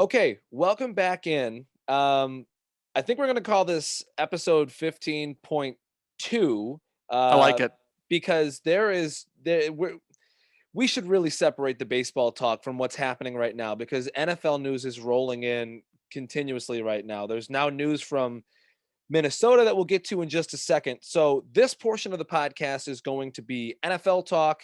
Okay, welcome back in. I think we're going to call this episode 15.2 I like it. because we should really separate the baseball talk from what's happening right now because NFL news is rolling in continuously right now. There's now news from Minnesota that we'll get to in just a second. So this portion of the podcast is going to be NFL talk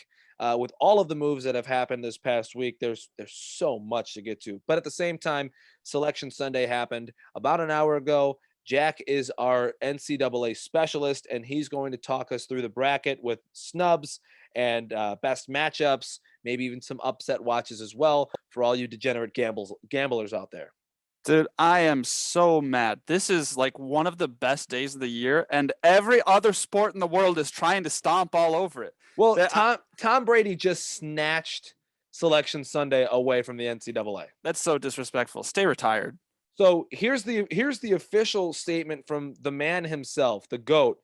with all of the moves that have happened this past week. There's so much to get to, but at the same time, Selection Sunday happened about an hour ago. Jack is our NCAA specialist, and he's going to talk us through the bracket with snubs and best matchups, maybe even some upset watches as well for all you degenerate gamblers out there. Dude, I am so mad. This is like one of the best days of the year, and every other sport in the world is trying to stomp all over it. Well, That- I- Tom Brady just snatched Selection Sunday away from the NCAA. That's so disrespectful. Stay retired. So here's the official statement from the man himself, the GOAT.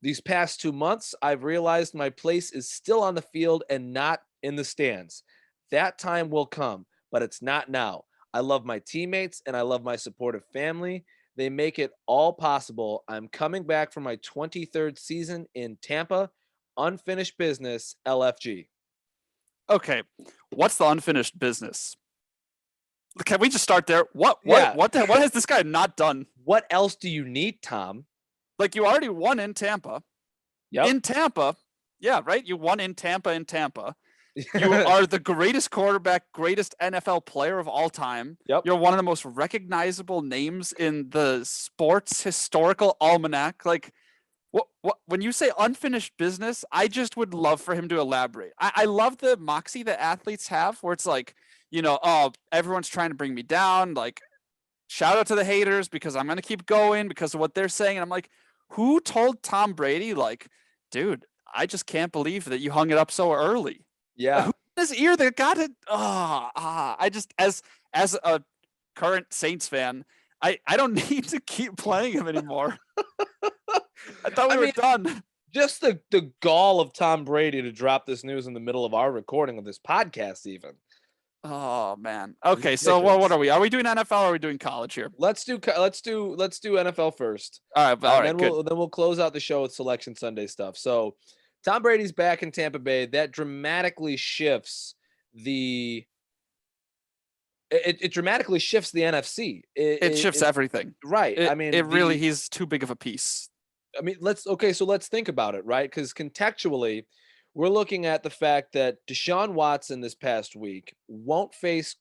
These past 2 months, I've realized my place is still on the field and not in the stands. That time will come, but it's not now. I love my teammates and I love my supportive family. They make it all possible. I'm coming back for my 23rd season in Tampa. Unfinished business, LFG. Okay, what's the unfinished business? Can we just start there? What Yeah. what has this guy not done? What else do you need, Tom? Like you already won in Tampa. Yep. In Tampa. Yeah, right? You won in Tampa. You are the greatest quarterback, greatest NFL player of all time. Yep. You're one of the most recognizable names in the sports historical almanac. Like, what when you say unfinished business, I just would love for him to elaborate. I love the moxie that athletes have where it's like, oh, everyone's trying to bring me down. Like, shout out to the haters because I'm going to keep going because of what they're saying. And I'm like, who told Tom Brady, like, dude, I just can't believe that you hung it up so early? Yeah. Who in his ear that got it? I just as a current Saints fan, I don't need to keep playing him anymore. I thought we were done. Just the gall of Tom Brady to drop this news in the middle of our recording of this podcast, even. Oh man. Okay, so what are we? Are we doing NFL or are we doing college here? Let's do NFL first. All right, then we'll close out the show with Selection Sunday stuff. So Tom Brady's back in Tampa Bay. That dramatically shifts the it dramatically shifts the NFC. It shifts everything. Right. He's too big of a piece. Let's think about it, right? Because contextually, we're looking at the fact that Deshaun Watson this past week won't face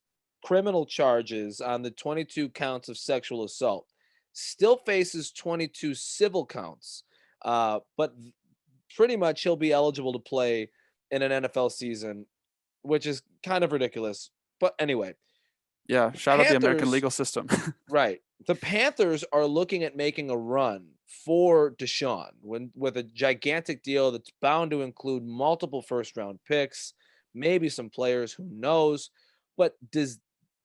criminal charges on the 22 counts of sexual assault, still faces 22 civil counts, but pretty much he'll be eligible to play in an NFL season, which is kind of ridiculous. But anyway. Yeah, shout out the American legal system. Right. The Panthers are looking at making a run for Deshaun with a gigantic deal that's bound to include multiple first-round picks, maybe some players, who knows. But does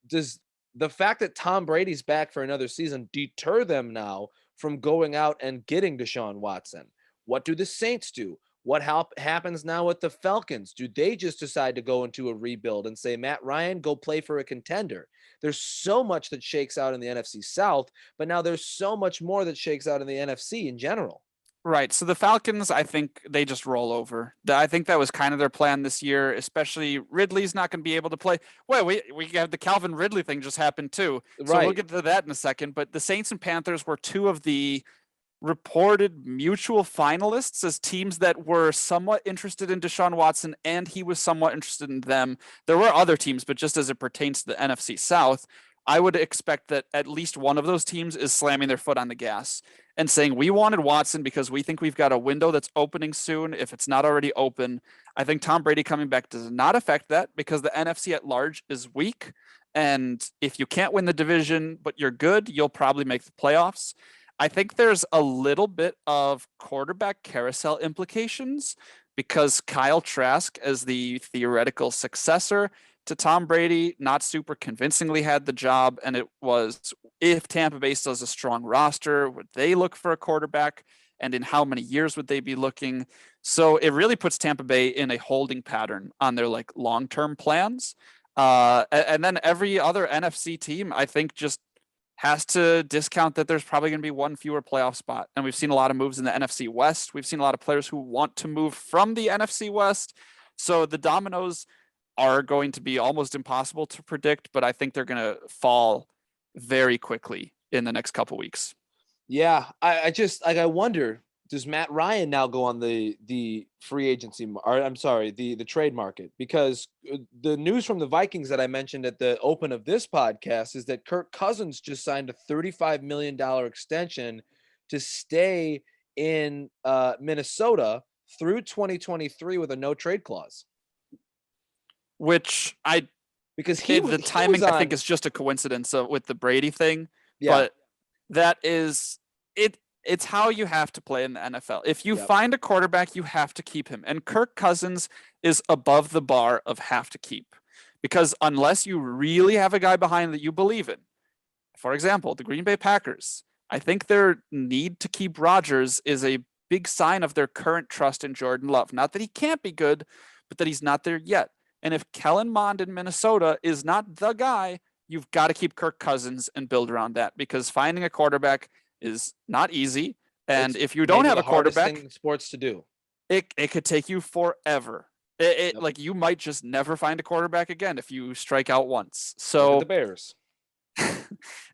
the fact that Tom Brady's back for another season deter them now from going out and getting Deshaun Watson? What do the Saints do? What happens now with the Falcons? Do they just decide to go into a rebuild and say, Matt Ryan, go play for a contender? There's so much that shakes out in the NFC South, but now there's so much more that shakes out in the NFC in general. Right. So the Falcons, I think they just roll over. I think that was kind of their plan this year, especially Ridley's not going to be able to play. Well, we have the Calvin Ridley thing just happened too. So Right. We'll get to that in a second. But the Saints and Panthers were two of the reported mutual finalists as teams that were somewhat interested in Deshaun Watson and he was somewhat interested in them. There were other teams, but just as it pertains to the NFC South, I would expect that at least one of those teams is slamming their foot on the gas and saying, we wanted Watson because we think we've got a window that's opening soon. If it's not already open, I think Tom Brady coming back does not affect that because the NFC at large is weak. And if you can't win the division, but you're good, you'll probably make the playoffs. I think there's a little bit of quarterback carousel implications because Kyle Trask, as the theoretical successor to Tom Brady, not super convincingly had the job. And it was, if Tampa Bay still has a strong roster, would they look for a quarterback? And in how many years would they be looking? So it really puts Tampa Bay in a holding pattern on their like long-term plans. And then every other NFC team, I think, just has to discount that there's probably going to be one fewer playoff spot. And we've seen a lot of moves in the NFC West. We've seen a lot of players who want to move from the NFC West. So the dominoes are going to be almost impossible to predict, but I think they're going to fall very quickly in the next couple weeks. Yeah, I just like I wonder, does Matt Ryan now go on the free agency, or I'm sorry, the trade market? Because the news from the Vikings that I mentioned at the open of this podcast is that Kirk Cousins just signed a $35 million extension to stay in Minnesota through 2023 with a no trade clause. Which Because the timing I think is just a coincidence with the Brady thing, but that is it. It's how you have to play in the NFL. If you find a quarterback, you have to keep him. And Kirk Cousins is above the bar of have to keep, because unless you really have a guy behind that you believe in, for example, the Green Bay Packers, I think their need to keep Rodgers is a big sign of their current trust in Jordan Love. Not that he can't be good, but that he's not there yet. And if Kellen Mond in Minnesota is not the guy, you've got to keep Kirk Cousins and build around that, because finding a quarterback is not easy. And if you don't have a quarterback, thing in sports to do, it could take you forever. Like you might just never find a quarterback again if you strike out once. So look at the Bears.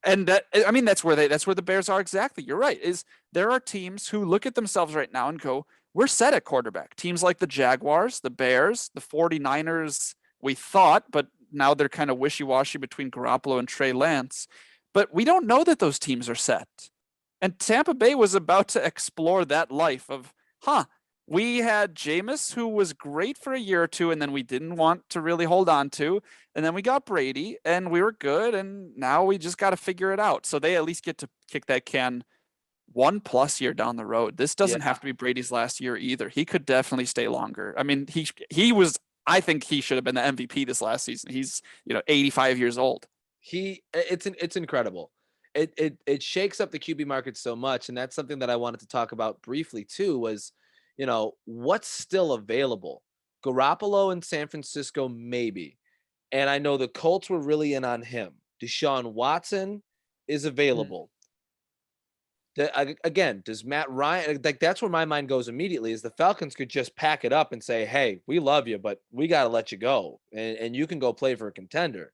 And that, I mean, that's where the Bears are exactly. You're right. Is there are teams who look at themselves right now and go, we're set at quarterback. Teams like the Jaguars, the Bears, the 49ers, we thought, but now they're kind of wishy-washy between Garoppolo and Trey Lance. But we don't know that those teams are set. And Tampa Bay was about to explore that life of, we had Jameis, who was great for a year or two, and then we didn't want to really hold on to. And then we got Brady, and we were good, and now we just got to figure it out. So they at least get to kick that can 1+ year down the road. This doesn't have to be Brady's last year either. He could definitely stay longer. I mean, he was. I think he should have been the MVP this last season. He's 85 years old. It's incredible. It shakes up the QB market so much, and that's something that I wanted to talk about briefly too. Was what's still available? Garoppolo in San Francisco, maybe. And I know the Colts were really in on him. Deshaun Watson is available. Again, does Matt Ryan, like that's where my mind goes immediately, is the Falcons could just pack it up and say, hey, we love you, but we got to let you go. And you can go play for a contender.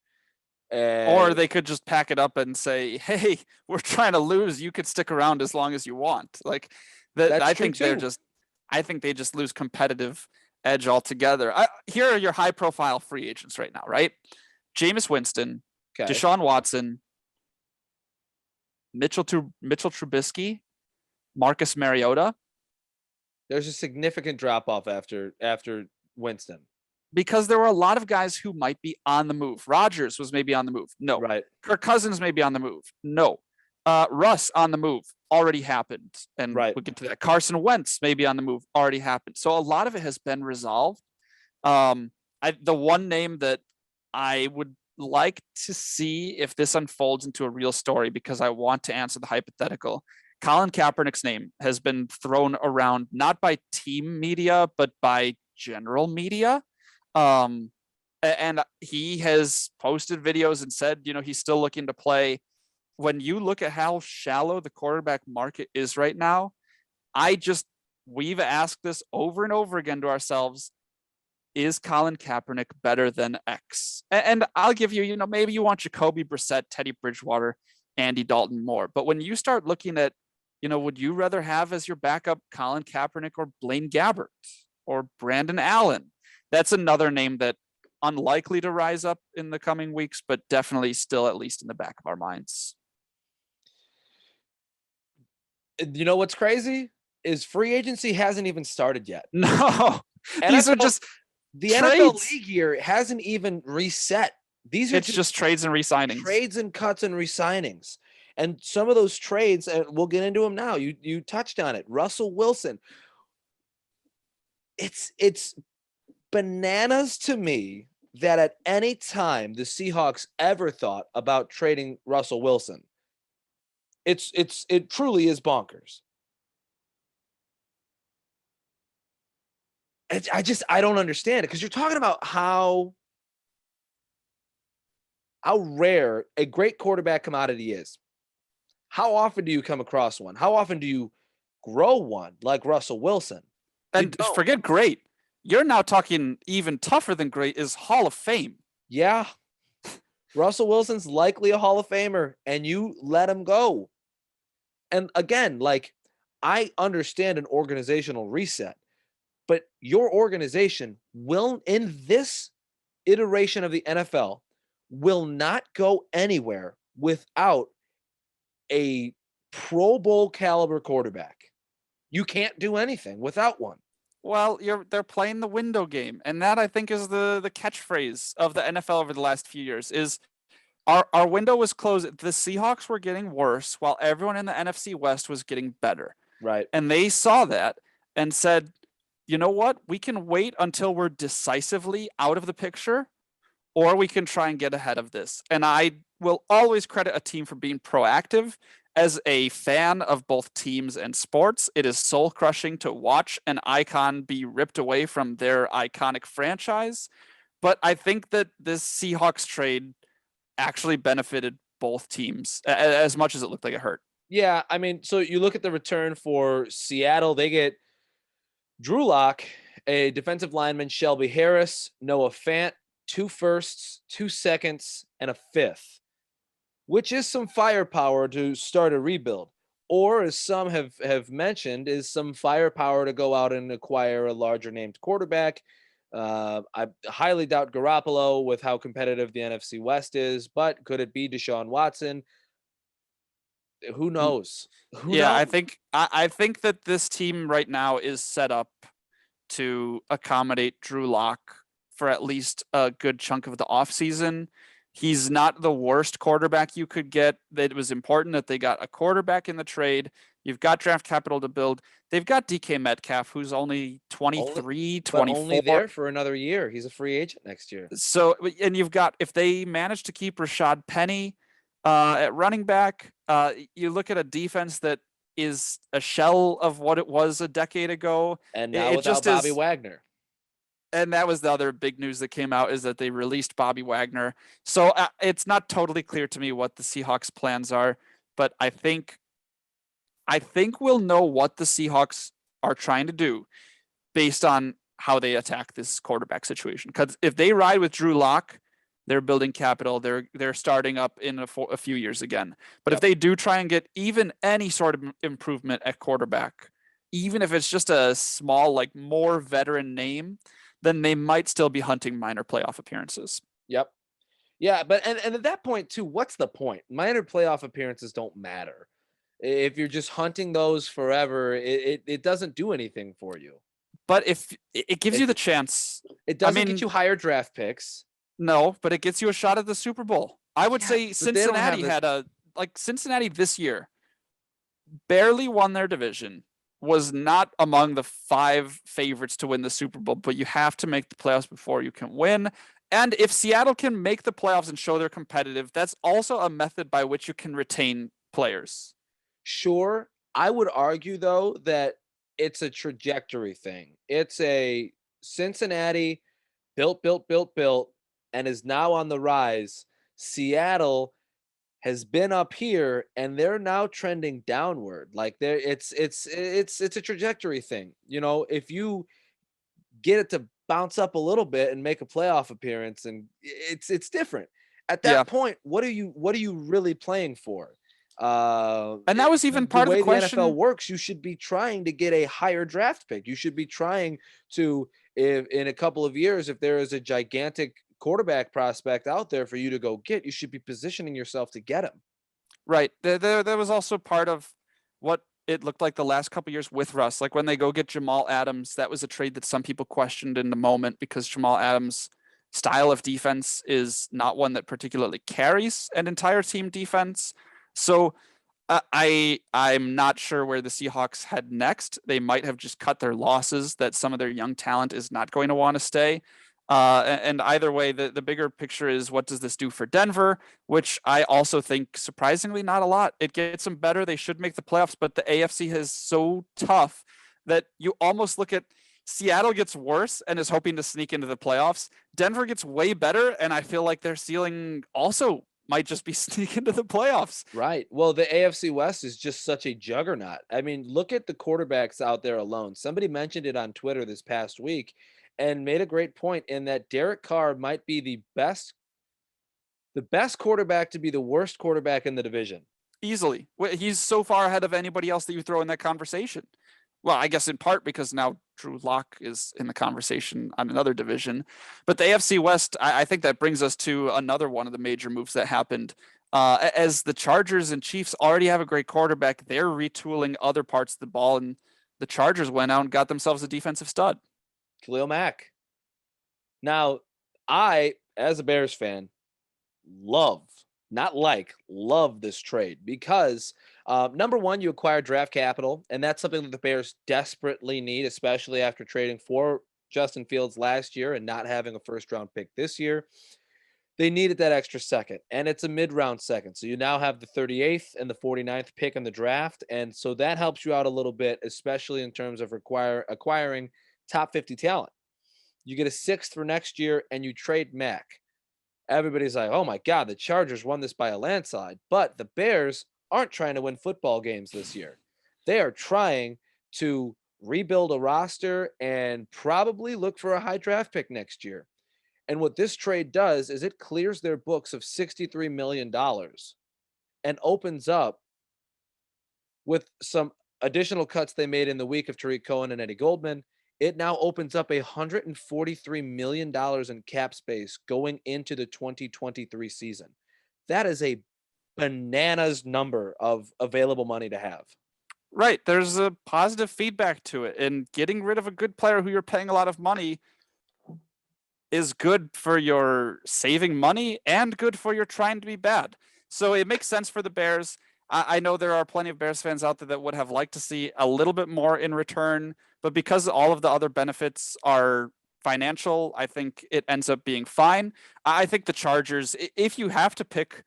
Or they could just pack it up and say, hey, we're trying to lose. You could stick around as long as you want. Like that. I think they just lose competitive edge altogether. Here are your high profile free agents right now, right? Jameis Winston, Deshaun Watson, Mitchell Trubisky, Marcus Mariota. There's a significant drop off after Winston, because there were a lot of guys who might be on the move. Rodgers was maybe on the move. No. Right. Kirk Cousins may be on the move. No. Russ on the move. Already happened. And we'll get to that. Carson Wentz may be on the move. Already happened. So a lot of it has been resolved. The one name that I would like to see if this unfolds into a real story, because I want to answer the hypothetical. Colin Kaepernick's name has been thrown around not by team media, but by general media. And he has posted videos and said, he's still looking to play. When you look at how shallow the quarterback market is right now, we've asked this over and over again to ourselves. Is Colin Kaepernick better than X? And I'll give you, maybe you want Jacoby Brissett, Teddy Bridgewater, Andy Dalton more. But when you start looking at, would you rather have as your backup Colin Kaepernick or Blaine Gabbert or Brandon Allen? That's another name that unlikely to rise up in the coming weeks, but definitely still at least in the back of our minds. You know what's crazy is free agency hasn't even started yet. No, these are just the trades. NFL league year hasn't even reset. These are just trades and re-signings. Trades and cuts and re-signings. And some of those trades, and we'll get into them now. You touched on it. Russell Wilson. It's bananas to me that at any time the Seahawks ever thought about trading Russell Wilson. It truly is bonkers. I don't understand it, because you're talking about how how rare a great quarterback commodity is. How often do you come across one? How often do you grow one like Russell Wilson? You And don't. forget great. You're now talking even tougher than great is Hall of Fame. Yeah. Russell Wilson's likely a Hall of Famer, and you let him go. And again, like, I understand an organizational reset, but your organization will, in this iteration of the NFL, will not go anywhere without a Pro Bowl caliber quarterback. You can't do anything without one. Well, they're playing the window game, and that I think is the catchphrase of the NFL over the last few years. Is our window was closed. The Seahawks were getting worse, while everyone in the NFC West was getting better, Right. and they saw that and said, "You know what? We can wait until we're decisively out of the picture, or we can try and get ahead of this." And I will always credit a team for being proactive. As a fan of both teams and sports, it is soul crushing to watch an icon be ripped away from their iconic franchise. But I think that this Seahawks trade actually benefited both teams as much as it looked like it hurt. Yeah, I mean, so you look at the return for Seattle, they get Drew Lock, a defensive lineman, Shelby Harris, Noah Fant, 2 firsts, 2 seconds, and a fifth, which is some firepower to start a rebuild. Or, as some have mentioned, is some firepower to go out and acquire a larger named quarterback. I highly doubt Garoppolo with how competitive the NFC West is, but could it be Deshaun Watson? Who knows? Who Yeah, knows? I think that this team right now is set up to accommodate Drew Lock for at least a good chunk of the offseason. He's not the worst quarterback you could get. It was important that they got a quarterback in the trade. You've got draft capital to build. They've got DK Metcalf, who's only 23, But only 24. there for another year. He's a free agent next year. So, and you've got, if they manage to keep Rashad Penny at running back, you look at a defense that is a shell of what it was a decade ago. And It, now it without just Bobby is. Wagner. And that was the other big news that came out, is that they released Bobby Wagner. So it's not totally clear to me what the Seahawks plans are, but I think we'll know what the Seahawks are trying to do based on how they attack this quarterback situation. Because if they ride with Drew Lock, they're building capital. They're starting up in a few years again. But if they do try and get even any sort of improvement at quarterback, even if it's just a small, like, more veteran name, then they might still be hunting minor playoff appearances. Yep. Yeah, but and at that point too, what's the point? Minor playoff appearances don't matter. If you're just hunting those forever, it doesn't do anything for you. But if it gives It you the chance, it I doesn't get mean, you higher draft picks. no, but it gets you a shot at the Super Bowl. I would say But they don't have Cincinnati this. had Cincinnati this year barely won their division, was not among the 5 favorites to win the Super Bowl, but you have to make the playoffs before you can win. And if Seattle can make the playoffs and show they're competitive, that's also a method by which you can retain players. Sure, I would argue though that it's a trajectory thing. It's a Cincinnati built, and is now on the rise. Seattle has been up here and they're now trending downward. Like it's a trajectory thing. You know, if you get it to bounce up a little bit and make a playoff appearance, and it's different. At Yeah. that point, what are you really playing for? And that was even The part of the way the NFL question. works, you should be trying to get a higher draft pick. You should be trying to, if in a couple of years, if there is a gigantic quarterback prospect out there for you to go get, you should be positioning yourself to get him. Right. There was also part of what it looked like the last couple years with Russ. Like when they go get Jamal Adams, that was a trade that some people questioned in the moment because Jamal Adams' style of defense is not one that particularly carries an entire team defense. So I'm not sure where the Seahawks head next. They might have just cut their losses, that some of their young talent is not going to want to stay. And either way, the bigger picture is, what does this do for Denver, which I also think surprisingly not a lot. It gets them better. They should make the playoffs, but the AFC is so tough that you almost look at Seattle gets worse and is hoping to sneak into the playoffs. Denver gets way better, and I feel like their ceiling also might just be sneak into the playoffs. Right. Well, the AFC West is just such a juggernaut. I mean, look at the quarterbacks out there alone. Somebody mentioned it on Twitter this past week and made a great point in that Derek Carr might be the best quarterback to be the worst quarterback in the division. Easily. He's so far ahead of anybody else that you throw in that conversation. Well, I guess in part because now Drew Lock is in the conversation on another division. But the AFC West, I think that brings us to another one of the major moves that happened. As the Chargers and Chiefs already have a great quarterback, they're retooling other parts of the ball, and the Chargers went out and got themselves a defensive stud. Khalil Mack. Now, I, as a Bears fan, love this trade because number one, you acquire draft capital, and that's something that the Bears desperately need, especially after trading for Justin Fields last year and not having a first round pick this year. They needed that extra second, and it's a mid-round second. So you now have the 38th and the 49th pick in the draft, and so that helps you out a little bit, especially in terms of acquiring top 50 talent. You get a sixth for next year, and you trade Mack. Everybody's like, oh my God, the Chargers won this by a landslide. But the Bears aren't trying to win football games this year. They are trying to rebuild a roster and probably look for a high draft pick next year. And what this trade does is it clears their books of $63 million and opens up with some additional cuts they made in the week of Tariq Cohen and Eddie Goldman. It now opens up $143 million in cap space going into the 2023 season. That is a bananas number of available money to have. Right. There's a positive feedback to it. And getting rid of a good player who you're paying a lot of money is good for your saving money and good for your trying to be bad. So it makes sense for the Bears. I know there are plenty of Bears fans out there that would have liked to see a little bit more in return, but because all of the other benefits are financial, I think it ends up being fine. I think the Chargers, if you have to pick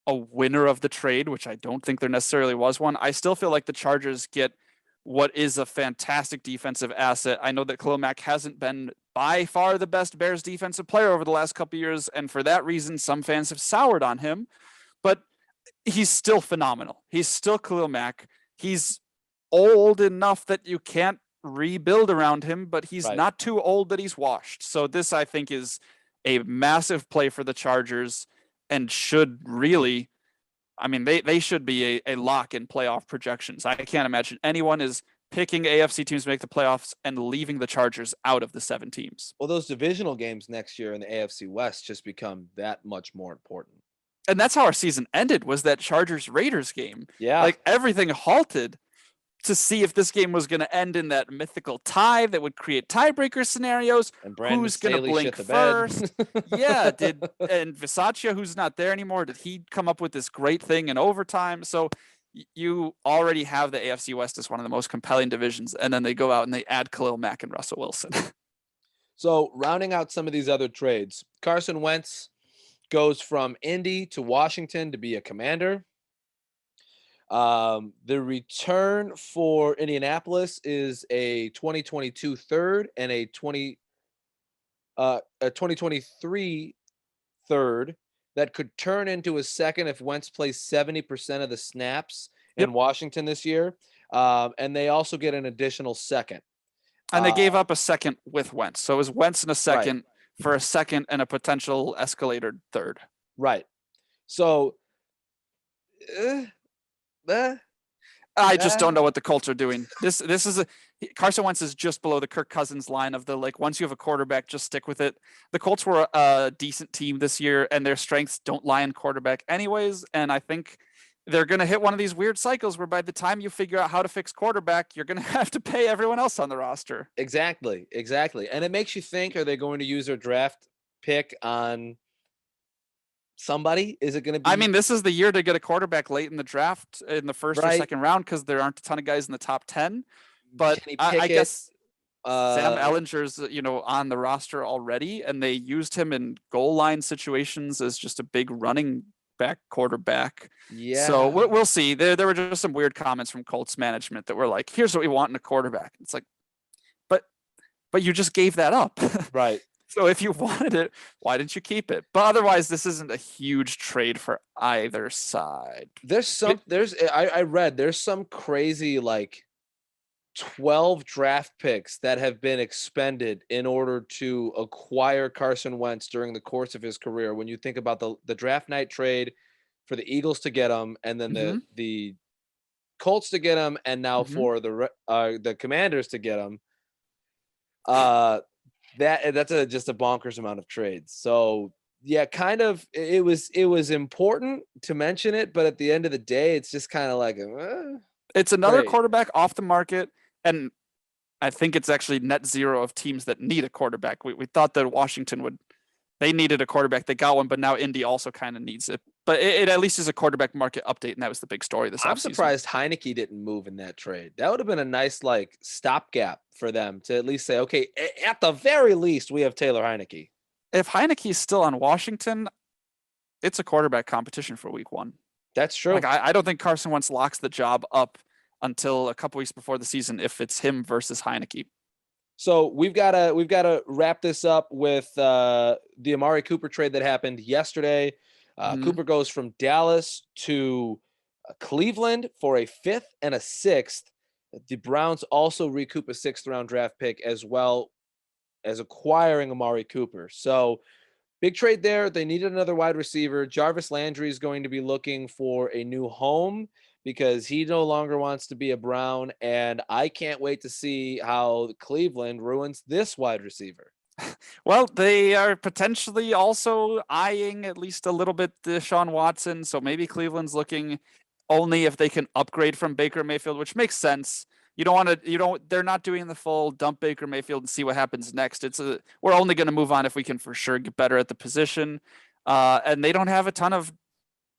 a winner of the trade, which I don't think there necessarily was one, I still feel like the Chargers get what is a fantastic defensive asset. I know that Khalil Mack hasn't been by far the best Bears defensive player over the last couple of years, and for that reason, some fans have soured on him, but he's still phenomenal. He's still Khalil Mack. He's old enough that you can't rebuild around him, but he's Right. not too old that he's washed. So this, I think, is a massive play for the Chargers and should really, I mean, they should be a lock in playoff projections. I can't imagine anyone is picking AFC teams to make the playoffs and leaving the Chargers out of the 7 teams. Well, those divisional games next year in the AFC West just become that much more important. And that's how our season ended, was that Chargers Raiders game. Yeah. Like everything halted to see if this game was going to end in that mythical tie that would create tiebreaker scenarios. And Brandon Who's going to Staley blink shit the bed. first? Yeah, and Visaccia, who's not there anymore, did he come up with this great thing in overtime? So you already have the AFC West as one of the most compelling divisions, and then they go out and they add Khalil Mack and Russell Wilson. So rounding out some of these other trades, Carson Wentz goes from Indy to Washington to be a Commander. The return for Indianapolis is a 2022 third and a 2023 third that could turn into a second if Wentz plays 70% of the snaps in Washington this year. And they also get an additional second. And they gave up a second with Wentz. So it was Wentz and a second Right. for a second and a potential escalator third. Right. So I just don't know what the Colts are doing. This is Carson Wentz is just below the Kirk Cousins line of the, like, once you have a quarterback, just stick with it. The Colts were a decent team this year, and their strengths don't lie in quarterback anyways. And I think they're going to hit one of these weird cycles where by the time you figure out how to fix quarterback, you're going to have to pay everyone else on the roster. Exactly. And it makes you think, are they going to use their draft pick on somebody? Is it going to be? I mean, this is the year to get a quarterback late in the draft in the first or Right. second round, because there aren't a ton of guys in the top 10. But Kenny I Pickett, guess Sam Ellinger's, on the roster already, and they used him in goal line situations as just a big running back quarterback. Yeah. So we'll see. There were just some weird comments from Colts management that were like, here's what we want in a quarterback. It's like, but but you just gave that up. Right. So if you wanted it, why didn't you keep it? But otherwise, this isn't a huge trade for either side. I read there's some crazy like 12 draft picks that have been expended in order to acquire Carson Wentz during the course of his career. When you think about the draft night trade for the Eagles to get him, and then Mm-hmm. the Colts to get him, and now Mm-hmm. for the Commanders to get him, uh, that's just a bonkers amount of trades. So yeah, kind of it was important to mention it, but at the end of the day, it's just kind of like It's another great. quarterback off the market, and I think it's actually net zero of teams that need a quarterback. We thought that Washington they needed a quarterback. They got one, but now Indy also kind of needs it. But it at least is a quarterback market update, and that was the big story this offseason. I'm surprised Heineke didn't move in that trade. That would have been a nice like stopgap for them to at least say, okay, at the very least, we have Taylor Heineke. If Heineke's still on Washington, it's a quarterback competition for week 1. That's true. Like I don't think Carson Wentz locks the job up until a couple weeks before the season if it's him versus Heineke. So we've got to wrap this up with the Amari Cooper trade that happened yesterday. Cooper goes from Dallas to Cleveland for a 5th and a 6th. The Browns also recoup a 6th round draft pick as well as acquiring Amari Cooper. So big trade there. They needed another wide receiver. Jarvis Landry is going to be looking for a new home because he no longer wants to be a Brown. And I can't wait to see how Cleveland ruins this wide receiver. Well, they are potentially also eyeing at least a little bit Deshaun Watson. So maybe Cleveland's looking only if they can upgrade from Baker Mayfield, which makes sense. They're not doing the full dump Baker Mayfield and see what happens next. We're only going to move on if we can for sure get better at the position. And they don't have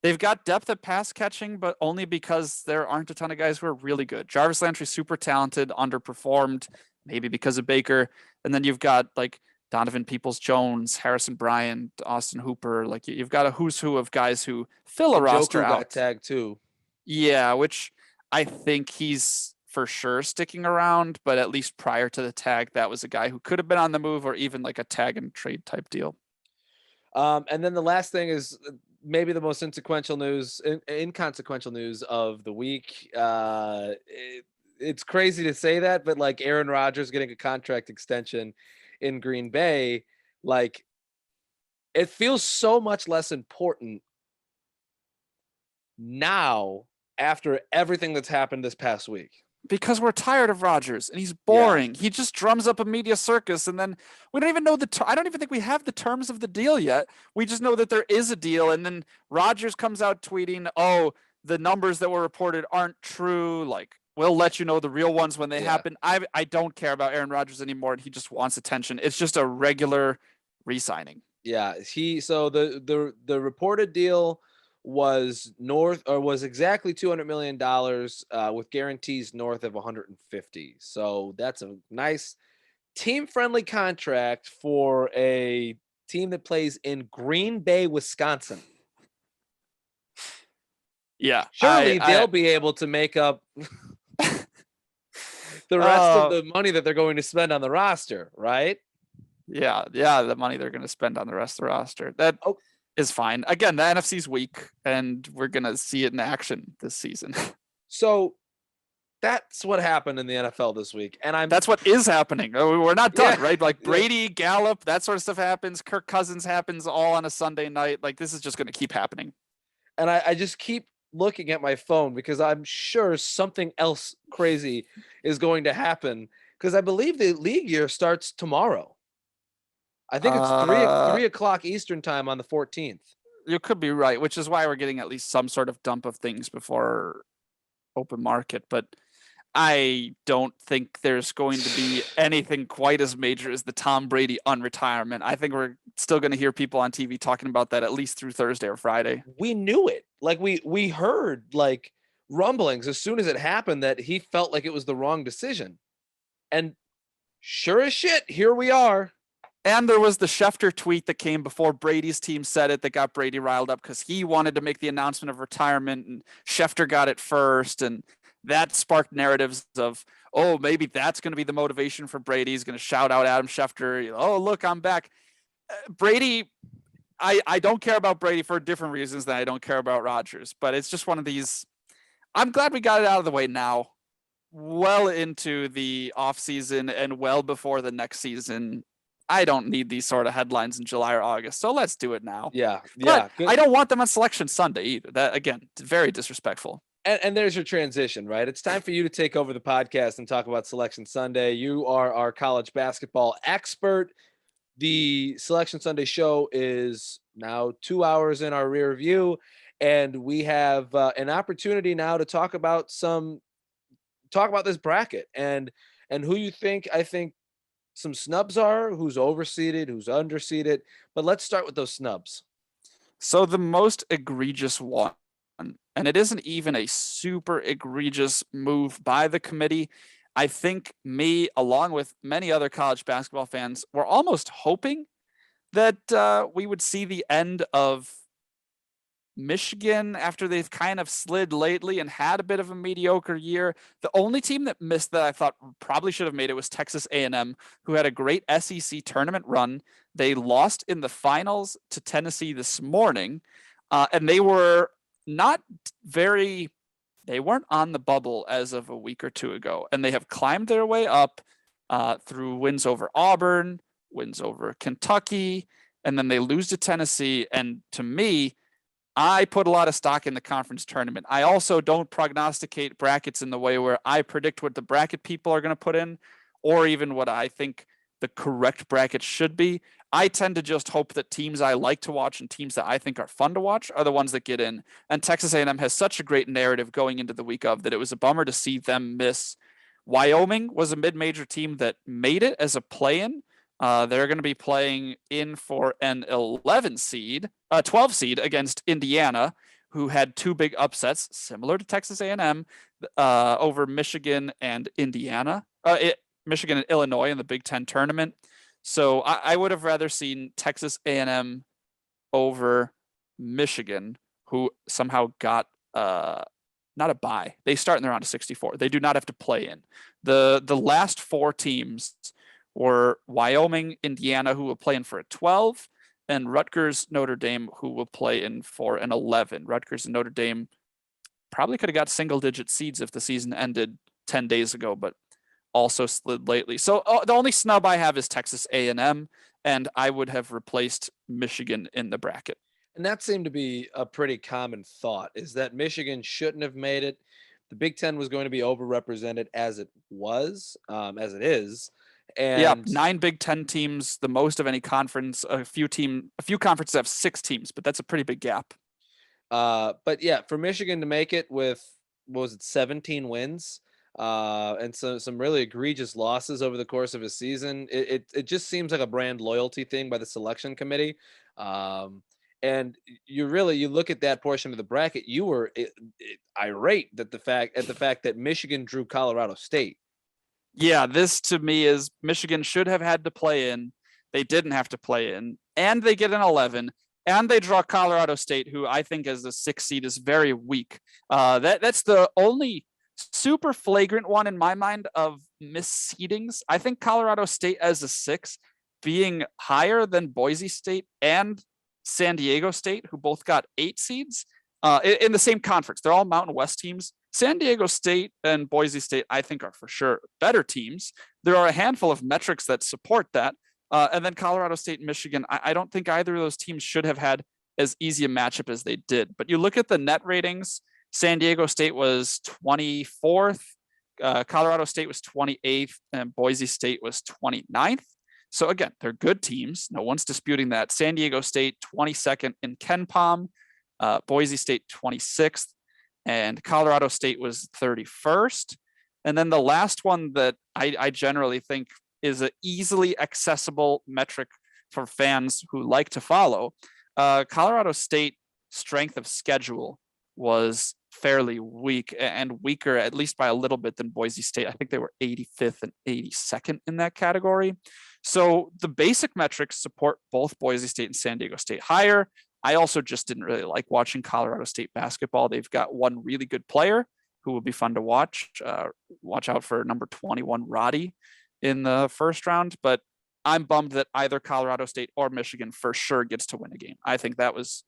they've got depth at pass catching, but only because there aren't a ton of guys who are really good. Jarvis Landry, super talented, underperformed, maybe because of Baker. And then you've got like Donovan Peoples-Jones, Harrison Bryant, Austin Hooper. Like you've got a who's who of guys who fill a roster out. Got tagged too. Yeah, which I think he's for sure sticking around, but at least prior to the tag, that was a guy who could have been on the move or even like a tag and trade type deal. And then the last thing is maybe the most inconsequential news of the week. It's crazy to say that, but like Aaron Rodgers getting a contract extension in Green Bay, like it feels so much less important now after everything that's happened this past week. Because we're tired of Rodgers and he's boring. Yeah. He just drums up a media circus, and then we don't even know I don't even think we have the terms of the deal yet. We just know that there is a deal, and then Rodgers comes out tweeting, "Oh, the numbers that were reported aren't true. Like, we'll let you know the real ones when they happen." I don't care about Aaron Rodgers anymore, and he just wants attention. It's just a regular re-signing. Yeah, so the reported deal was exactly $200 million with guarantees north of 150. So that's a nice team-friendly contract for a team that plays in Green Bay, Wisconsin. Yeah. Surely they'll be able to make up the rest of the money that they're going to spend on the roster, right? Yeah, the money they're going to spend on the rest of the roster. That is fine. Again, the NFC's weak, and we're going to see it in action this season. So that's what happened in the NFL this week. And that's what is happening. We're not done, right? Like Brady, Gallup, that sort of stuff happens. Kirk Cousins happens all on a Sunday night. Like this is just going to keep happening. And I just keep looking at my phone because I'm sure something else crazy is going to happen because I believe the league year starts tomorrow. I think it's 3 o'clock Eastern time on the 14th. You could be right, which is why we're getting at least some sort of dump of things before open market. But I don't think there's going to be anything quite as major as the Tom Brady unretirement. I think we're still going to hear people on TV talking about that at least through Thursday or Friday. We knew it. Like we heard like rumblings as soon as it happened that he felt like it was the wrong decision. And sure as shit, here we are. And there was the Schefter tweet that came before Brady's team said it that got Brady riled up because he wanted to make the announcement of retirement, and Schefter got it first. And that sparked narratives of, oh, maybe that's going to be the motivation for Brady. He's going to shout out Adam Schefter. Oh, look, I'm back. Brady, I don't care about Brady for different reasons than I don't care about Rodgers, but it's just one of these. I'm glad we got it out of the way now, well into the offseason and well before the next season. I don't need these sort of headlines in July or August, so let's do it now. Yeah, But yeah, good. I don't want them on Selection Sunday either. That, again, very disrespectful. And there's your transition, right? It's time for you to take over the podcast and talk about Selection Sunday. You are our college basketball expert. The Selection Sunday show is now 2 hours in our rear view, and we have an opportunity now to talk about this bracket and who you think. I think some snubs are, who's overseeded, who's underseeded. But let's start with those snubs. So the most egregious one, and it isn't even a super egregious move by the committee. I think me, along with many other college basketball fans, were almost hoping that we would see the end of Michigan after they've kind of slid lately and had a bit of a mediocre year. The only team that missed that I thought probably should have made it was Texas A&M, who had a great SEC tournament run. They lost in the finals to Tennessee this morning, and they were not very. They weren't on the bubble as of a week or two ago, and they have climbed their way up through wins over Auburn, wins over Kentucky, and then they lose to Tennessee. And to me, I put a lot of stock in the conference tournament. I also don't prognosticate brackets in the way where I predict what the bracket people are going to put in, or even what I think the correct bracket should be. I tend to just hope that teams I like to watch and teams that I think are fun to watch are the ones that get in. And Texas A&M has such a great narrative going into the week of that it was a bummer to see them miss. Wyoming was a mid-major team that made it as a play-in. They're going to be playing in for an 12 seed against Indiana, who had two big upsets, similar to Texas A&M, over Michigan and Indiana, Michigan and Illinois in the Big Ten tournament. So I would have rather seen Texas A&M over Michigan, who somehow got not a bye. They start in the round of 64. They do not have to play in. The last four teams were Wyoming, Indiana, who will play in for a 12, and Rutgers, Notre Dame, who will play in for an 11. Rutgers and Notre Dame probably could have got single-digit seeds if the season ended 10 days ago, but also slid lately. So the only snub I have is Texas A&M, and I would have replaced Michigan in the bracket. And that seemed to be a pretty common thought, is that Michigan shouldn't have made it. The Big Ten was going to be overrepresented as it is. And 9 Big Ten teams, the most of any conference. A few conferences have 6 teams, but that's a pretty big gap. But yeah, for Michigan to make it with, what was it, 17 wins, and some really egregious losses over the course of a season, it just seems like a brand loyalty thing by the selection committee. And you look at that portion of the bracket, you were irate that the fact that Michigan drew Colorado State. Yeah, this to me is Michigan should have had to play in. They didn't have to play in, and they get an 11, and they draw Colorado State, who I think as a 6 seed is very weak. That's the only super flagrant one in my mind of miss-seedings. I think Colorado State as a 6 being higher than Boise State and San Diego State, who both got 8 seeds in the same conference. They're all Mountain West teams. San Diego State and Boise State, I think, are for sure better teams. There are a handful of metrics that support that. And then Colorado State and Michigan, I don't think either of those teams should have had as easy a matchup as they did. But you look at the net ratings, San Diego State was 24th, Colorado State was 28th, and Boise State was 29th. So again, they're good teams. No one's disputing that. San Diego State, 22nd in KenPom, Boise State, 26th. And Colorado State was 31st. And then the last one that I generally think is an easily accessible metric for fans who like to follow. Colorado State strength of schedule was fairly weak, and weaker at least by a little bit than Boise State. I think they were 85th and 82nd in that category. So the basic metrics support both Boise State and San Diego State higher. I also just didn't really like watching Colorado State basketball. They've got one really good player who will be fun to watch. Watch out for number 21 Roddy in the first round, but I'm bummed that either Colorado State or Michigan for sure gets to win a game. I think that was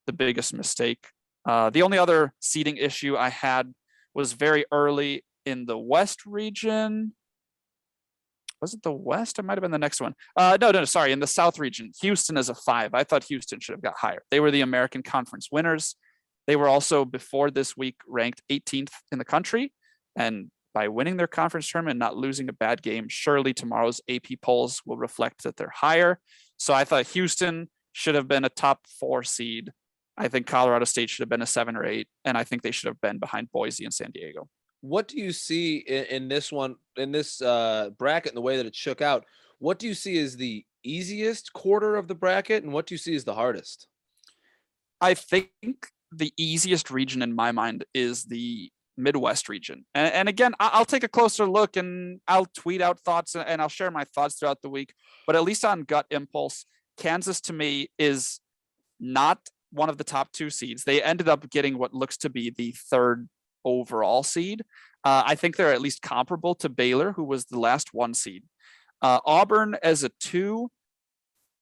the biggest mistake. The only other seeding issue I had was very early in the West region. Was it the West? It might have been the next one. No, sorry. In the South region, Houston is a 5. I thought Houston should have got higher. They were the American Conference winners. They were also, before this week, ranked 18th in the country. And by winning their conference tournament and not losing a bad game, surely tomorrow's AP polls will reflect that they're higher. So I thought Houston should have been a top 4 seed. I think Colorado State should have been a 7 or 8. And I think they should have been behind Boise and San Diego. What do you see in this one, in this bracket and the way that it shook out? What do you see as the easiest quarter of the bracket, and what do you see as the hardest? I think the easiest region in my mind is the Midwest region. And again, I'll take a closer look and I'll tweet out thoughts and I'll share my thoughts throughout the week. But at least on gut impulse, Kansas to me is not one of the top 2 seeds. They ended up getting what looks to be the 3rd overall seed. I think they're at least comparable to Baylor, who was the last 1 seed. Auburn as a 2,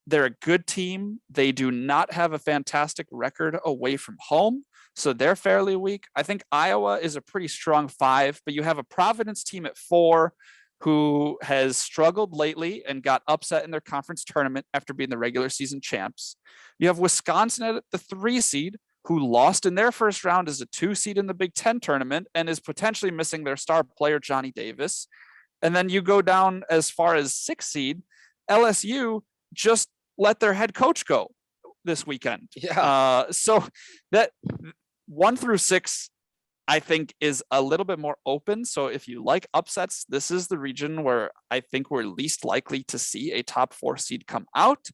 they're a good team. They do not have a fantastic record away from home, so they're fairly weak. I think Iowa is a pretty strong 5, but you have a Providence team at 4 who has struggled lately and got upset in their conference tournament after being the regular season champs. You have Wisconsin at the 3 seed, who lost in their first round as a 2 seed in the Big Ten tournament and is potentially missing their star player, Johnny Davis. And then you go down as far as 6 seed, LSU just let their head coach go this weekend. Yeah. So that 1 through 6, I think, is a little bit more open. So if you like upsets, this is the region where I think we're least likely to see a top 4 seed come out.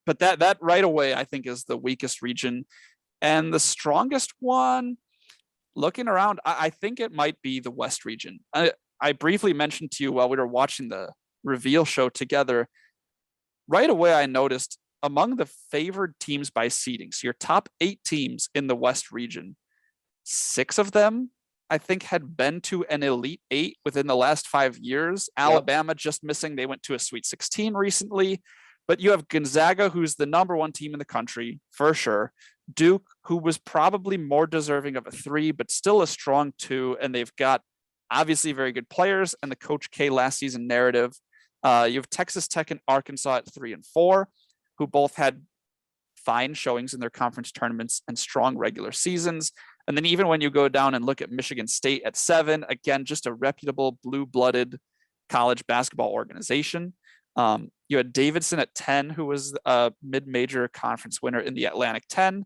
But that right away, I think, is the weakest region. And the strongest one, looking around, I think it might be the West region. I briefly mentioned to you while we were watching the reveal show together, right away I noticed among the favored teams by seeding, so your top 8 teams in the West region, 6 of them, I think, had been to an Elite 8 within the last 5 years. Yep. Alabama just missing. They went to a Sweet 16 recently. But you have Gonzaga, who's the number 1 team in the country, for sure. Duke, who was probably more deserving of a 3, but still a strong 2. And they've got obviously very good players and the Coach K last season narrative. You have Texas Tech and Arkansas at 3 and 4, who both had fine showings in their conference tournaments and strong regular seasons. And then even when you go down and look at Michigan State at 7, again, just a reputable blue-blooded college basketball organization. You had Davidson at 10, who was a mid-major conference winner in the Atlantic 10.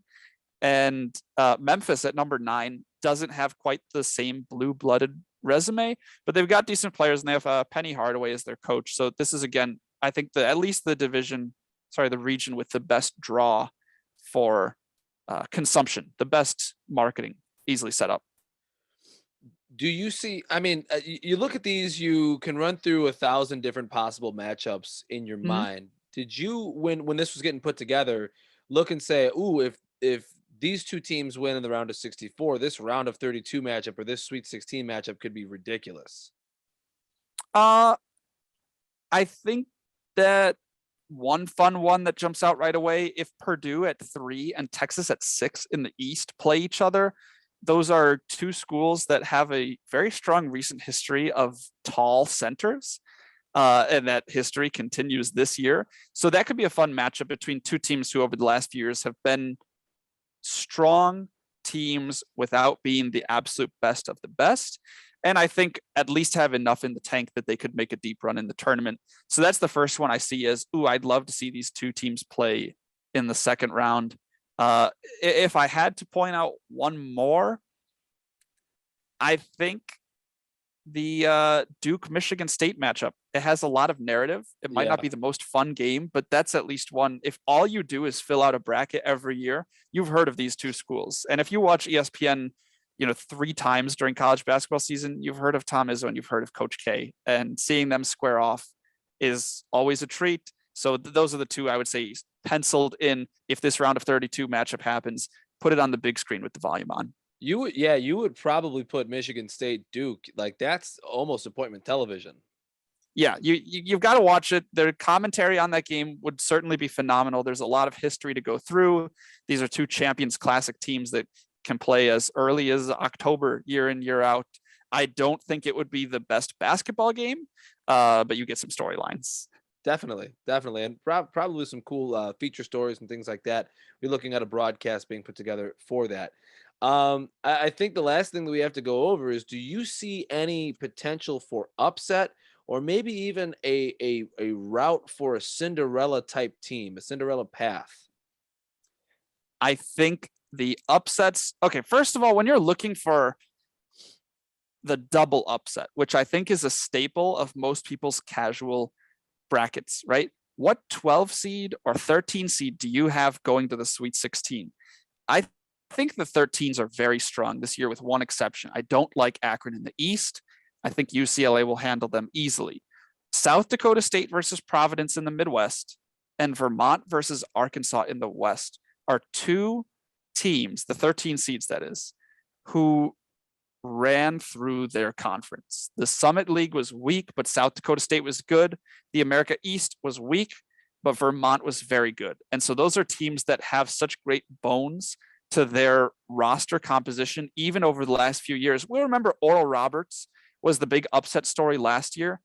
And Memphis at number 9 doesn't have quite the same blue-blooded resume, but they've got decent players and they have Penny Hardaway as their coach. So this is, again, I think at least the region with the best draw for consumption, the best marketing, easily set up. Do you see, I mean, you look at these, you can run through 1,000 different possible matchups in your mind. Did you, when this was getting put together, look and say, ooh, if these 2 teams win in the round of 64, this round of 32 matchup or this Sweet 16 matchup could be ridiculous? I think that one fun one that jumps out right away, if Purdue at 3 and Texas at 6 in the East play each other, those are 2 schools that have a very strong recent history of tall centers. And that history continues this year. So that could be a fun matchup between 2 teams who over the last few years have been strong teams without being the absolute best of the best. And I think at least have enough in the tank that they could make a deep run in the tournament. So that's the first one I see as, ooh, I'd love to see these 2 teams play in the second round. If I had to point out one more, I think the Duke Michigan State matchup, it has a lot of narrative. It might not be the most fun game, but that's at least one. If all you do is fill out a bracket every year, you've heard of these 2 schools. And if you watch ESPN, 3 times during college basketball season, you've heard of Tom Izzo and you've heard of Coach K, and seeing them square off is always a treat. So those are the 2 I would say penciled in. If this round of 32 matchup happens, put it on the big screen with the volume on. You would probably put Michigan State Duke. Like that's almost appointment television. Yeah, you've got to watch it. Their commentary on that game would certainly be phenomenal. There's a lot of history to go through. These are two Champions Classic teams that can play as early as October, year in, year out. I don't think it would be the best basketball game, but you get some storylines. Definitely, definitely, and probably some cool feature stories and things like that. We're looking at a broadcast being put together for that. I think the last thing that we have to go over is: do you see any potential for upset, or maybe even a route for a Cinderella type team, a Cinderella path? I think the upsets. Okay, first of all, when you're looking for the double upset, which I think is a staple of most people's casual brackets, right? What 12 seed or 13 seed do you have going to the Sweet 16? I think the 13s are very strong this year, with one exception. I don't like Akron in the East. I think UCLA will handle them easily. South Dakota State versus Providence in the Midwest, and Vermont versus Arkansas in the West are two teams, the 13 seeds that is, who ran through their conference. The Summit League was weak, but South Dakota State was good. The America East was weak, but Vermont was very good. And so those are teams that have such great bones to their roster composition, even over the last few years. We'll remember Oral Roberts was the big upset story last year.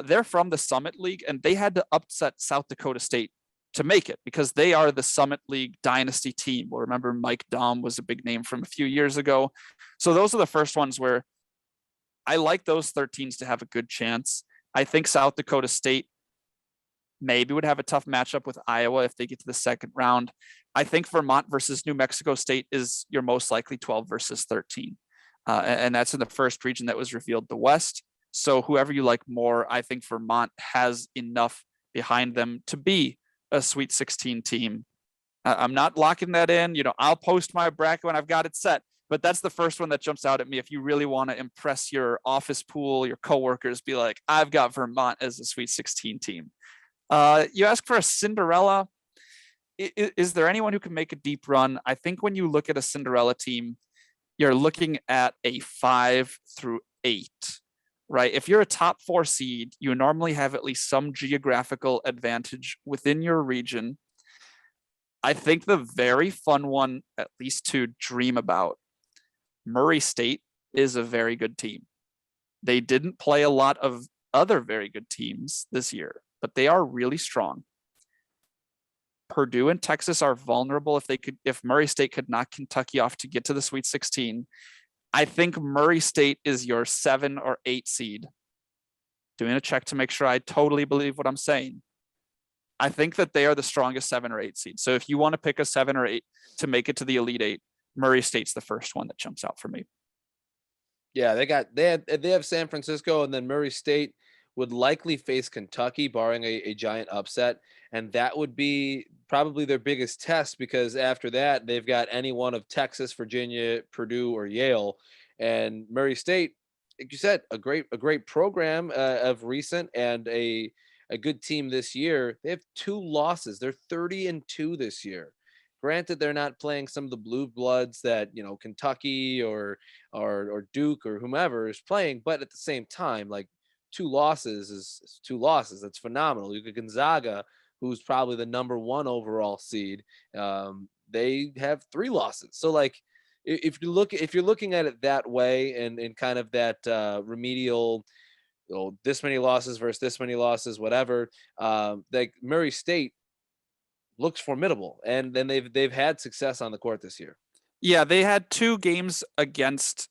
They're from the Summit League, and they had to upset South Dakota State to make it because they are the Summit League dynasty team. We'll remember Mike Daum was a big name from a few years ago. So those are the first ones where I like those 13s to have a good chance. I think South Dakota State maybe would have a tough matchup with Iowa if they get to the second round. I think Vermont versus New Mexico State is your most likely 12 versus 13. And that's in the first region that was revealed, the West. So whoever you like more, I think Vermont has enough behind them to be a Sweet 16 team. I'm not locking that in. I'll post my bracket when I've got it set, but that's the first one that jumps out at me. If you really want to impress your office pool, your coworkers, be like, I've got Vermont as a Sweet 16 team. You ask for a Cinderella. Is there anyone who can make a deep run? I think when you look at a Cinderella team, you're looking at a 5 through 8, right? If you're a top 4 seed, you normally have at least some geographical advantage within your region. I think the very fun one, at least to dream about, Murray State is a very good team. They didn't play a lot of other very good teams this year, but they are really strong. Purdue and Texas are vulnerable if Murray State could knock Kentucky off to get to the Sweet 16. I think Murray State is your 7 or 8 seed. Doing a check to make sure I totally believe what I'm saying. I think that they are the strongest 7 or 8 seed. So if you want to pick a 7 or 8 to make it to the Elite 8, Murray State's the first one that jumps out for me. Yeah, they have San Francisco, and then Murray State would likely face Kentucky, barring a giant upset, and that would be probably their biggest test because after that they've got any one of Texas, Virginia, Purdue, or Yale, and Murray State, like you said, a great program of recent and a good team this year. They have 2 losses. They're 30-2 this year. Granted, they're not playing some of the blue bloods that Kentucky or Duke or whomever is playing, but at the same time, like 2 losses is 2 losses. That's phenomenal. You got Gonzaga, who's probably the number 1 overall seed. They have 3 losses. So like if you're looking at it that way and kind of that remedial, this many losses versus this many losses, whatever, like Murray State looks formidable, and then they've had success on the court this year. Yeah, they had 2 games against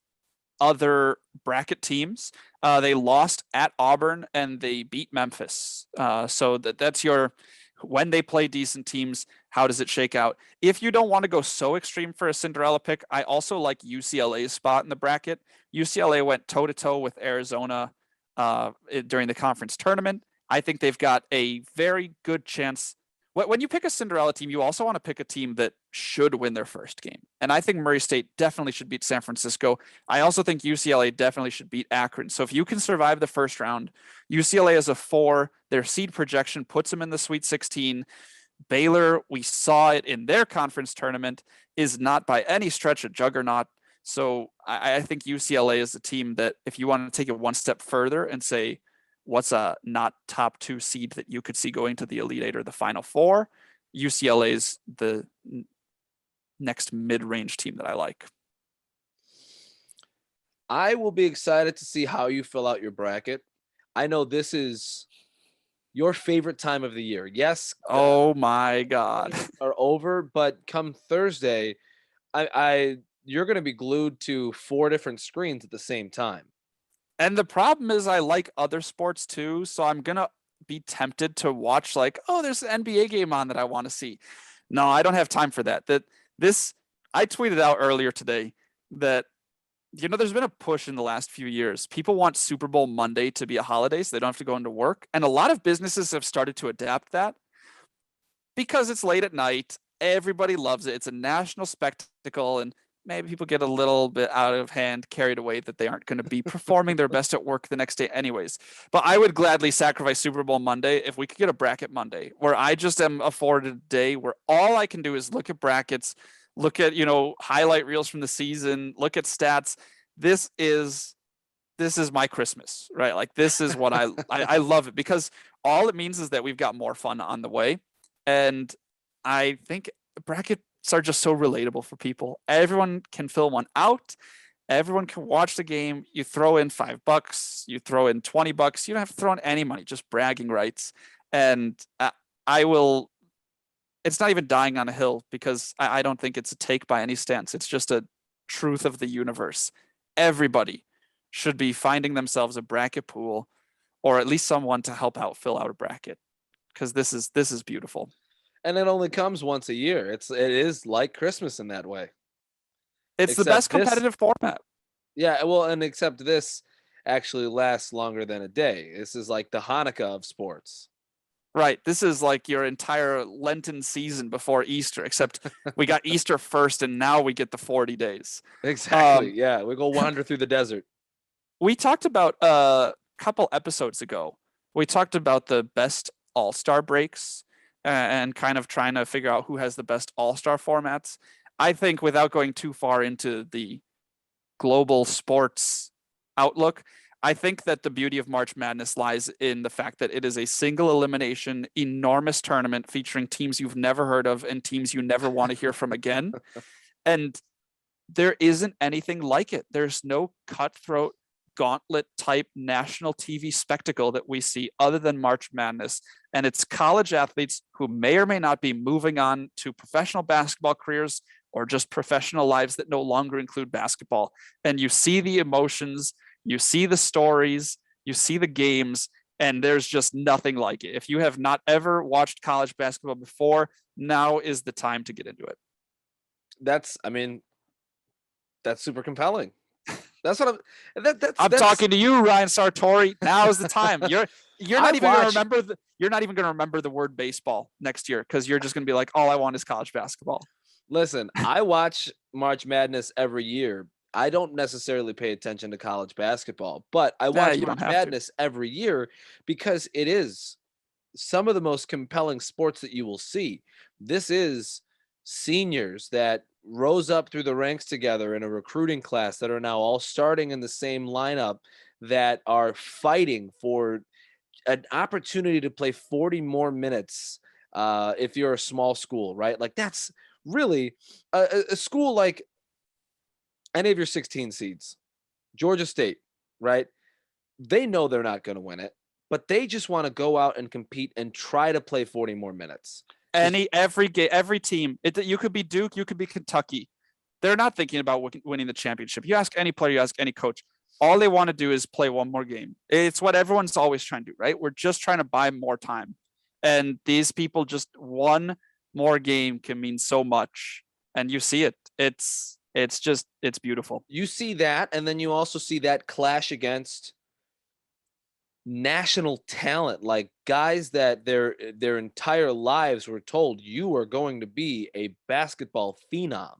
other bracket teams. They lost at Auburn and they beat Memphis. So that's your, when they play decent teams, how does it shake out? If you don't want to go so extreme for a Cinderella pick, I also like UCLA's spot in the bracket. UCLA went toe to toe with Arizona during the conference tournament. I think they've got a very good chance. When you pick a Cinderella team, you also want to pick a team that should win their first game. And I think Murray State definitely should beat San Francisco. I also think UCLA definitely should beat Akron. So if you can survive the first round, UCLA is a 4. Their seed projection puts them in the Sweet 16. Baylor, we saw it in their conference tournament, is not by any stretch a juggernaut. So I think UCLA is a team that if you want to take it one step further and say, what's a not top 2 seed that you could see going to the Elite Eight or the Final Four, UCLA is the next mid-range team that I like. I will be excited to see how you fill out your bracket. I know this is your favorite time of the year. Yes, Oh my God. are over, but come Thursday, I you're going to be glued to 4 different screens at the same time. And the problem is I like other sports too, so I'm going to be tempted to watch like, oh, there's an NBA game on that I want to see. No, I don't have time for that. I tweeted out earlier today that there's been a push in the last few years. People want Super Bowl Monday to be a holiday so they don't have to go into work. And a lot of businesses have started to adapt that because it's late at night. Everybody loves it. It's a national spectacle. And maybe people get a little bit out of hand, carried away that they aren't going to be performing their best at work the next day anyways. But I would gladly sacrifice Super Bowl Monday if we could get a bracket Monday where I just am afforded a day where all I can do is look at brackets, look at, highlight reels from the season, look at stats. This is my Christmas, right? Like this is what I love it because all it means is that we've got more fun on the way. And I think brackets are just so relatable for people. Everyone can fill one out. Everyone can watch the game. You throw in $5, you throw in $20. You don't have to throw in any money, just bragging rights. And I will. It's not even dying on a hill because I don't think it's a take by any stance. It's just a truth of the universe. Everybody should be finding themselves a bracket pool or at least someone to help out fill out a bracket because this is beautiful. And it only comes once a year. It is like Christmas in that way. It's the best competitive format. Yeah, well, and except this actually lasts longer than a day. This is like the Hanukkah of sports. Right. This is like your entire Lenten season before Easter, except we got Easter first and now we get the 40 days. Exactly. Yeah. We go wander through the desert. We talked about a couple episodes ago. We talked about the best all-star breaks and kind of trying to figure out who has the best all-star formats. I think without going too far into the global sports outlook, I think that the beauty of March Madness lies in the fact that it is a single elimination, enormous tournament featuring teams you've never heard of and teams you never want to hear from again. And there isn't anything like it. There's no cutthroat gauntlet type national TV spectacle that we see other than March Madness. And it's college athletes who may or may not be moving on to professional basketball careers or just professional lives that no longer include basketball. And you see the emotions, you see the stories, you see the games, and there's just nothing like it. If you have not ever watched college basketball before, now is the time to get into it. That's super compelling. That's what I'm talking to you, Ryan Sartori. Now is the time. You're not even going to remember the word baseball next year because you're just going to be like, all I want is college basketball. Listen, I watch March Madness every year. I don't necessarily pay attention to college basketball, but I watch March Madness every year because it is some of the most compelling sports that you will see. This is seniors that rose up through the ranks together in a recruiting class that are now all starting in the same lineup that are fighting for an opportunity to play 40 more minutes if you're a small school, right? Like that's really a school like any of your 16 seeds, Georgia State, right? They know they're not going to win it, but they just want to go out and compete and try to play 40 more minutes. Every team. You could be Duke, you could be Kentucky. They're not thinking about winning the championship. You ask any player, you ask any coach, all they want to do is play one more game. It's what everyone's always trying to do, right? We're just trying to buy more time. And these people, just one more game can mean so much. And you see it. It's beautiful. You see that, and then you also see that clash against national talent, like guys that their entire lives were told you are going to be a basketball phenom,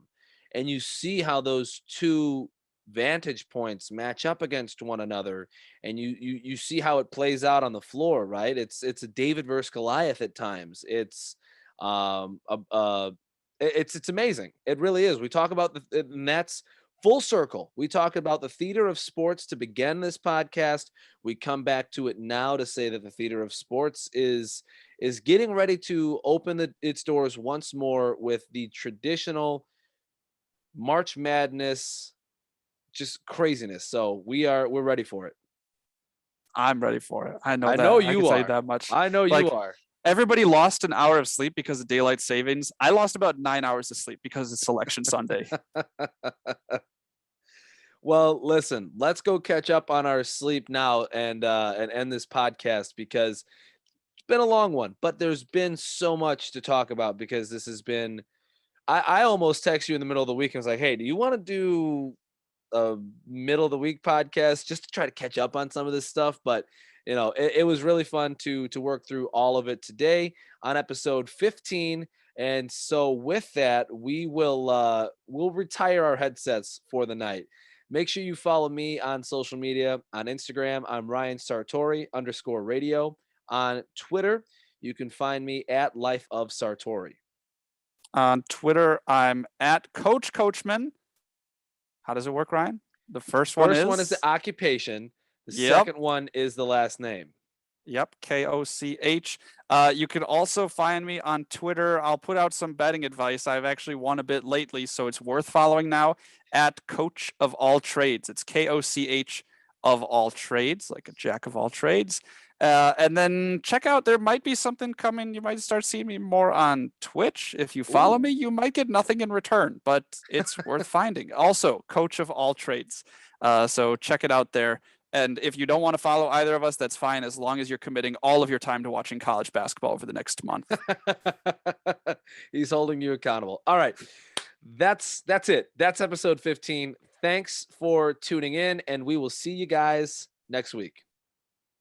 and you see how those two vantage points match up against one another, and you see how it plays out on the floor, right? It's a David versus Goliath at times. It's it's amazing. It really is. We talk about and that's full circle. We talked about the theater of sports to begin this podcast. We come back to it now to say that the theater of sports is getting ready to open its doors once more with the traditional March Madness, just craziness. So we're ready for it. I'm ready for it. I know I that. know I can you tell you are. that much. I know you Like, are. everybody lost an hour of sleep because of daylight savings. I lost about 9 hours of sleep because it's Selection Sunday. Well, listen, let's go catch up on our sleep now and end this podcast because it's been a long one, but there's been so much to talk about because this has been I almost text you in the middle of the week and was like, hey, do you want to do a middle of the week podcast just to try to catch up on some of this stuff? But it was really fun to work through all of it today on episode 15. And so with that, we'll retire our headsets for the night. Make sure you follow me on social media. On Instagram, I'm Ryan Sartori _radio. On Twitter, you can find me at Life of Sartori. On Twitter, I'm at Coach Coachman. How does it work, Ryan? The first one is the occupation. The Yep. second one is the last name. Yep, KOCH. You can also find me on Twitter. I'll put out some betting advice. I've actually won a bit lately, so it's worth following now at Coach of All Trades. It's KOCH of all trades, like a jack of all trades. And then check out, there might be something coming. You might start seeing me more on Twitch. If you follow me, you might get nothing in return, but it's worth finding. Also, Coach of All Trades. So check it out there. And if you don't want to follow either of us, that's fine, as long as you're committing all of your time to watching college basketball over the next month. He's holding you accountable. All right. That's it. That's episode 15. Thanks for tuning in, and we will see you guys next week.